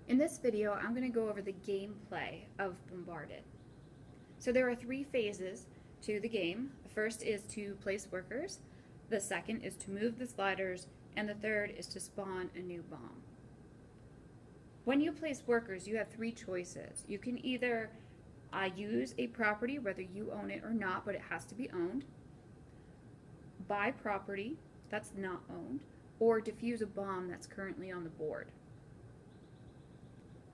In this video, I'm going to go over the gameplay of Bombarded. So there are three phases to the game. The first is to place workers, the second is to move the sliders, and the third is to spawn a new bomb. When you place workers, you have three choices. You can either use a property, whether you own it or not, but it has to be owned, buy property that's not owned, or defuse a bomb that's currently on the board.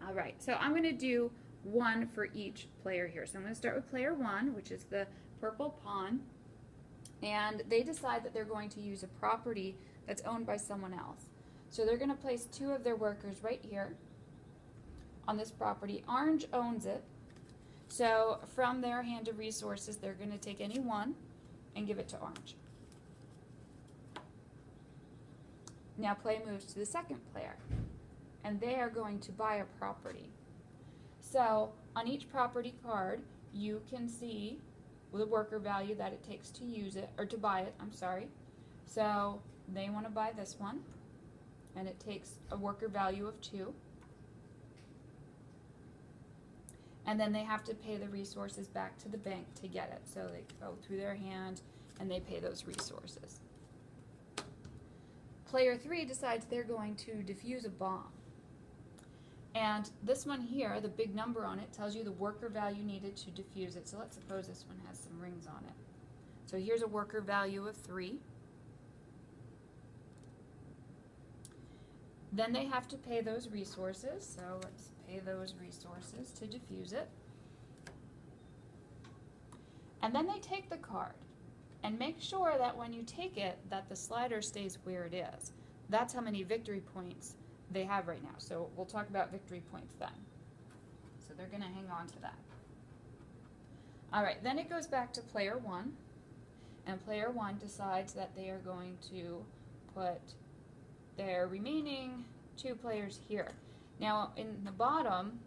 All right, so I'm going to do one for each player here. So I'm going to start with player one, which is the purple pawn, and they decide that they're going to use a property that's owned by someone else. So they're going to place two of their workers right here on this property. Orange owns it, so from their hand of resources, they're going to take any one and give it to orange. Now play moves to the second player, and they are going to buy a property. So on each property card, you can see the worker value that it takes to use it, or to buy it, I'm sorry. So they want to buy this one, and it takes a worker value of 2. And then they have to pay the resources back to the bank to get it. So they go through their hand and they pay those resources. Player 3 decides they're going to defuse a bomb. And this one here, the big number on it, tells you the worker value needed to defuse it. So let's suppose this one has some rings on it. So here's a worker value of 3. Then they have to pay those resources. So let's pay those resources to defuse it. And then they take the card and make sure that when you take it, that the slider stays where it is. That's how many victory points they have right now. So we'll talk about victory points then. So they're going to hang on to that. All right, then it goes back to player 1, and player 1 decides that they are going to put their remaining 2 players here. Now in the bottom,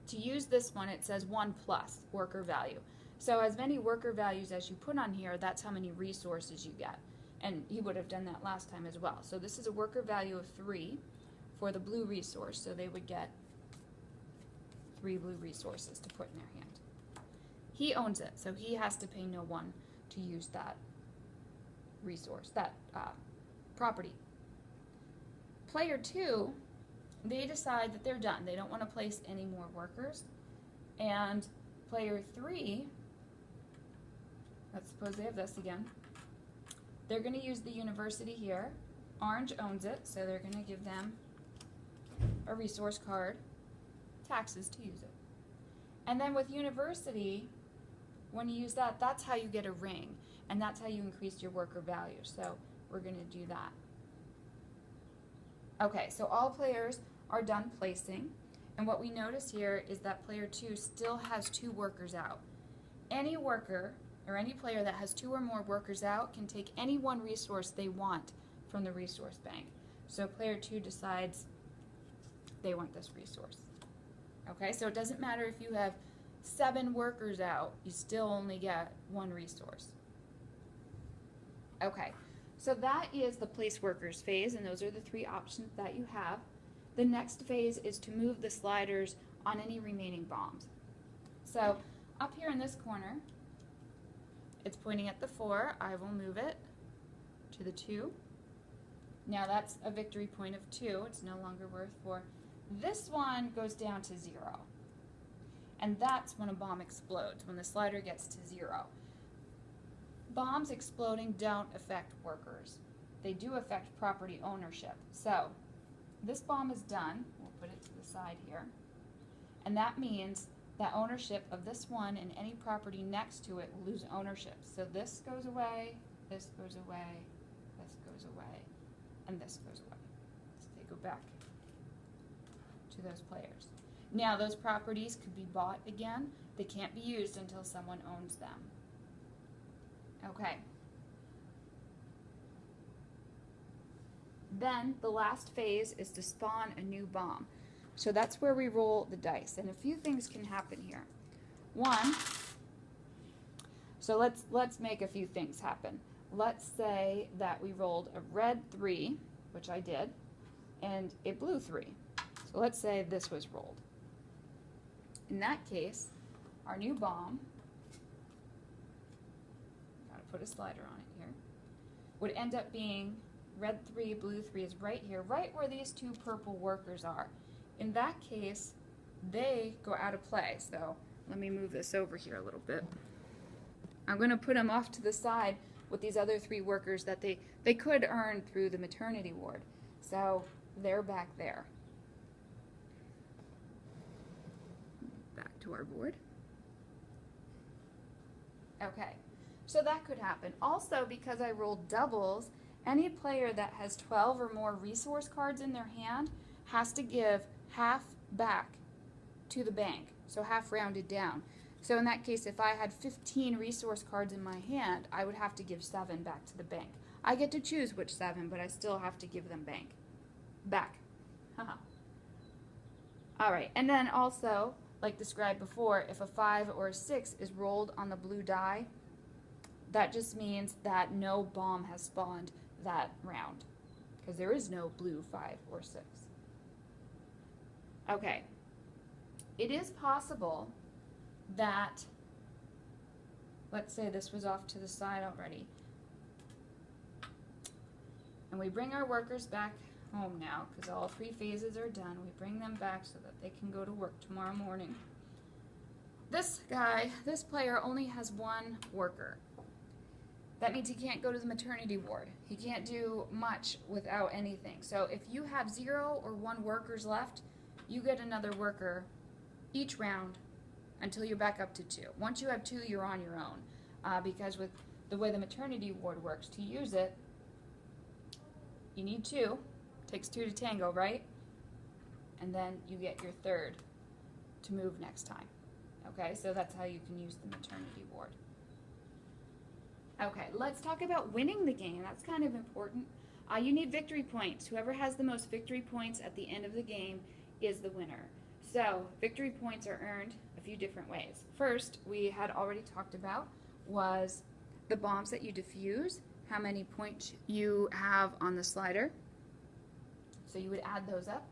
to use this one, it says 1 plus worker value. So as many worker values as you put on here, that's how many resources you get. And he would have done that last time as well. So this is a worker value of 3 for the blue resource. So they would get 3 blue resources to put in their hand. He owns it, so he has to pay no one to use that resource, that property. Player 2, they decide that they're done. They don't want to place any more workers. And player 3, let's suppose they have this again. They're going to use the university here. Orange owns it, so they're going to give them a resource card, taxes to use it. And then with university, when you use that, that's how you get a ring, and that's how you increase your worker value. So we're going to do that. Okay, so all players are done placing, and what we notice here is that player 2 still has 2 workers out. Any worker or any player that has 2 or more workers out can take any one resource they want from the resource bank. So player 2 decides they want this resource. Okay, so it doesn't matter if you have 7 workers out, you still only get 1 resource. Okay, so that is the place workers phase, and those are the 3 options that you have. The next phase is to move the sliders on any remaining bombs. So up here in this corner, it's pointing at the 4. I will move it to the 2. Now that's a victory point of 2. It's no longer worth 4. This one goes down to 0. And that's when a bomb explodes, when the slider gets to 0. Bombs exploding don't affect workers. They do affect property ownership. So this bomb is done. We'll put it to the side here. And that means that ownership of this one and any property next to it will lose ownership. So this goes away, this goes away, this goes away, and this goes away. So they go back to those players. Now those properties could be bought again. They can't be used until someone owns them. Okay. Then the last phase is to spawn a new bomb. So that's where we roll the dice, and a few things can happen here. One, so let's make a few things happen. Let's say that we rolled a red 3, which I did, and a blue 3. So let's say this was rolled. In that case, our new bomb, gotta put a slider on it here, would end up being red 3, blue 3 is right here, right where these two purple workers are. In that case, they go out of play. So let me move this over here a little bit. I'm going to put them off to the side with these other 3 workers that they could earn through the maternity ward. So they're back there. Back to our board. Okay, so that could happen. Also, because I rolled doubles, any player that has 12 or more resource cards in their hand has to give half back to the bank, so half rounded down. So in that case, if I had 15 resource cards in my hand, I would have to give 7 back to the bank. I get to choose which 7, but I still have to give them back. All right, and then also, like described before, if a 5 or a 6 is rolled on the blue die, that just means that no bomb has spawned that round, because there is no blue 5 or 6. Okay, it is possible that, let's say this was off to the side already, and we bring our workers back home now, because all 3 phases are done. We bring them back so that they can go to work tomorrow morning. This player only has 1 worker. That means he can't go to the maternity ward. He can't do much without anything. So if you have 0 or 1 workers left, you get another worker each round until you're back up to 2. Once you have 2, you're on your own. Because with the way the maternity ward works, to use it, you need 2. Takes 2 to tango, right? And then you get your 3rd to move next time. Okay, so that's how you can use the maternity ward. Okay, let's talk about winning the game. That's kind of important. You need victory points. Whoever has the most victory points at the end of the game is the winner. So victory points are earned a few different ways. First, we had already talked about was the bombs that you defuse, how many points you have on the slider. So you would add those up.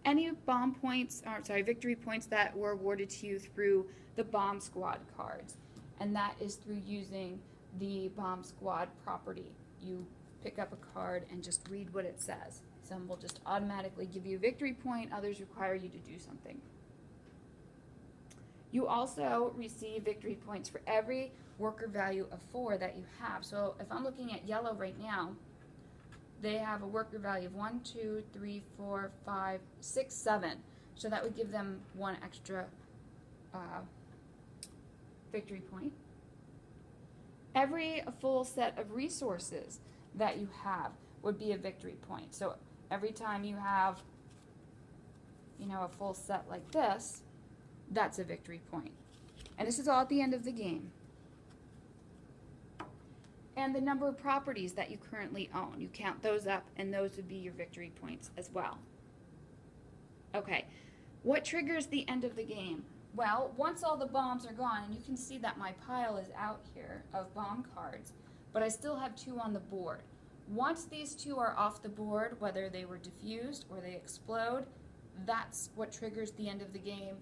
Any victory points that were awarded to you through the bomb squad cards. And that is through using the bomb squad property. You pick up a card and just read what it says. Some will just automatically give you a victory point, others require you to do something. You also receive victory points for every worker value of 4 that you have. So if I'm looking at yellow right now, they have a worker value of 1, 2, 3, 4, 5, 6, 7. So that would give them 1 extra victory point. Every full set of resources that you have would be a victory point. So every time you have, a full set like this, that's a victory point. And this is all at the end of the game. And the number of properties that you currently own. You count those up, and those would be your victory points as well. Okay, what triggers the end of the game? Well, once all the bombs are gone, and you can see that my pile is out here of bomb cards, but I still have 2 on the board. Once these 2 are off the board, whether they were diffused or they explode, that's what triggers the end of the game.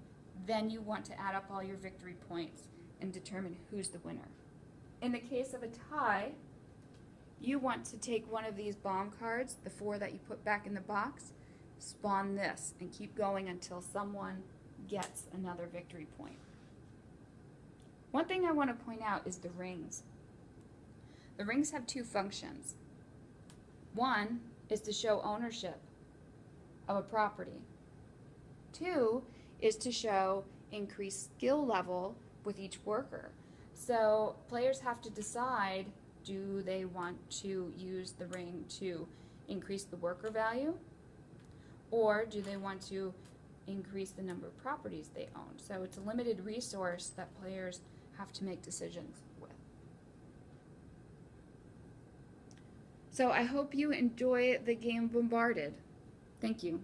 Then you want to add up all your victory points and determine who's the winner. In the case of a tie, you want to take one of these bomb cards, the 4 that you put back in the box, spawn this, and keep going until someone gets another victory point. One thing I want to point out is the rings. The rings have 2 functions. One is to show ownership of a property. 2 is to show increased skill level with each worker. So players have to decide, do they want to use the ring to increase the worker value, or do they want to increase the number of properties they own? So it's a limited resource that players have to make decisions with. So I hope you enjoy the game Bombarded. Thank you.